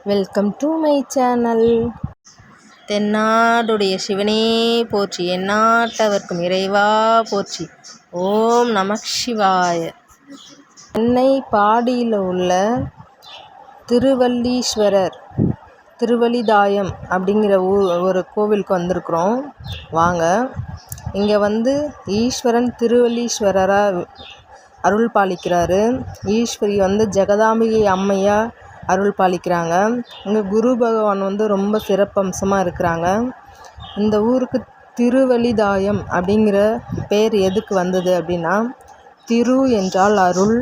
Welcome to my channel. தென்னாடுடைய சிவனே போற்றி, எந்நாட்டவர்க்கும் இறைவா போற்றி. ஓம் நம சிவாய. சென்னை பாடியில் உள்ள திருவல்லீஸ்வரர் திருவலிதாயம் அப்படிங்கிற ஒரு கோவிலுக்கு வந்திருக்கிறோம். வாங்க. இங்கே ஈஸ்வரன் திருவல்லீஸ்வரராக அருள் பாலிக்கிறாரு. ஈஸ்வரி ஜெகதாம்பிகை அம்மையா அருள் பாலிக்கிறாங்க. இங்கே குரு பகவான் ரொம்ப சிறப்பம்சமாக இருக்கிறாங்க. இந்த ஊருக்கு திருவலிதாயம் அப்படிங்கிற பேர் எதுக்கு வந்தது அப்படின்னா, திரு என்றால் அருள்,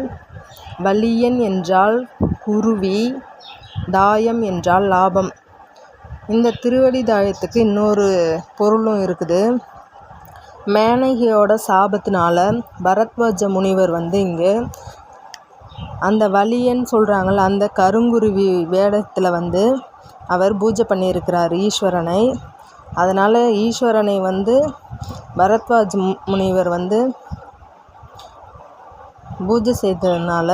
வலியன் என்றால் குருவி, தாயம் என்றால் லாபம். இந்த திருவலிதாயத்துக்கு இன்னொரு பொருளும் இருக்குது. மேனகையோட சாபத்தினால பரத்வாஜ முனிவர் இங்கே அந்த வலியன் சொல்கிறாங்கள்ல, அந்த கருங்குருவி வேடத்தில் அவர் பூஜை பண்ணியிருக்கிறார் ஈஸ்வரனை. அதனால் ஈஸ்வரனை பரத்வாஜ் முனிவர் பூஜை செய்ததுனால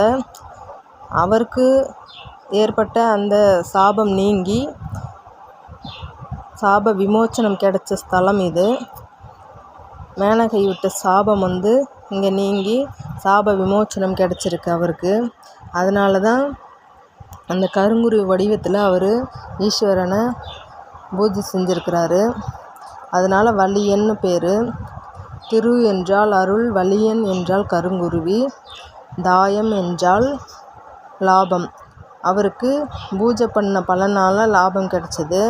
அவருக்கு ஏற்பட்ட அந்த சாபம் நீங்கி சாப விமோச்சனம் கிடைச்ச ஸ்தலம் இது. மேனகை விட்ட சாபம் இங்கே நீங்கி சாப விமோச்சனம் கிடச்சிருக்கு அவருக்கு. அதனால தான் அந்த கருங்குருவி வடிவத்தில் அவர் ஈஸ்வரனை பூஜை செஞ்சுருக்கிறாரு. அதனால் வலியன்னு பேர். திரு என்றால் அருள், வலியன் என்றால் கருங்குருவி, தாயம் என்றால் லாபம். அவருக்கு பூஜை பண்ண பலனால் லாபம் கிடச்சிது.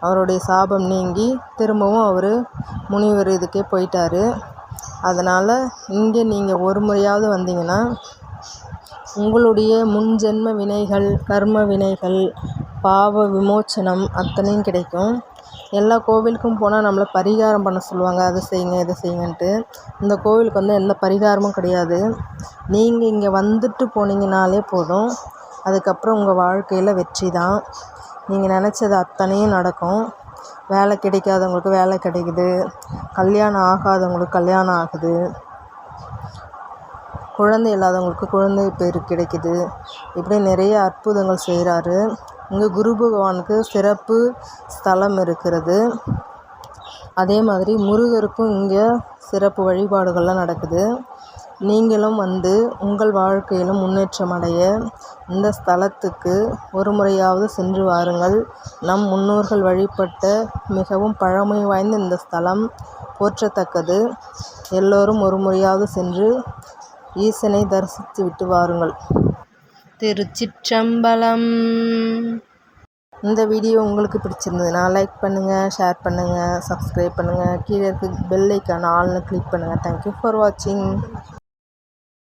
அவருடைய சாபம் நீங்கி திரும்பவும் அவர் முனிவர் இதுக்கே போயிட்டார். அதனால் இங்கே நீங்கள் ஒரு முறையாவது வந்தீங்கன்னா உங்களுடைய முன்ஜென்ம வினைகள், கர்ம வினைகள், பாவ விமோச்சனம் அத்தனையும் கிடைக்கும். எல்லா கோவிலுக்கும் போனால் நம்மளை பரிகாரம் பண்ண சொல்லுவாங்க, அதை செய்யுங்க இதை செய்யுங்கன்ட்டு. இந்த கோவிலுக்கு எந்த பரிகாரமும் கிடையாது. நீங்கள் இங்கே வந்துட்டு போனீங்கனாலே போதும். அதுக்கப்புறம் உங்கள் வாழ்க்கையில் வெற்றி தான். நீங்கள் நினச்சது அத்தனையும் நடக்கும். வேலை கிடைக்காதவங்களுக்கு வேலை கிடைக்குது, கல்யாணம் ஆகாதவங்களுக்கு கல்யாணம் ஆகுது, குழந்தை இல்லாதவங்களுக்கு குழந்தை பேர் கிடைக்குது. இப்படி நிறைய அற்புதங்கள் செய்கிறாரு. இங்கே குரு பகவானுக்கு சிறப்பு ஸ்தலம் இருக்கிறது. அதே மாதிரி முருகருக்கும் இங்கே சிறப்பு வழிபாடுகள்லாம் நடக்குது. நீங்களும் உங்கள் வாழ்க்கையிலும் முன்னேற்றம் அடைய இந்த ஸ்தலத்துக்கு ஒரு முறையாவது சென்று வாருங்கள். நம் முன்னோர்கள் வழிபட்ட மிகவும் பழமை வாய்ந்த இந்த ஸ்தலம் போற்றத்தக்கது. எல்லோரும் ஒரு முறையாவது சென்று ஈசனை தரிசித்து விட்டு வாருங்கள். திருச்சிற்றம்பலம். இந்த வீடியோ உங்களுக்கு பிடிச்சிருந்ததுன்னா லைக் பண்ணுங்கள், ஷேர் பண்ணுங்கள், சப்ஸ்கிரைப் பண்ணுங்கள். கீழே இருக்க பெல் ஐக்கான ஆல்னு கிளிக் பண்ணுங்கள். தேங்க்யூ ஃபார் வாட்சிங்.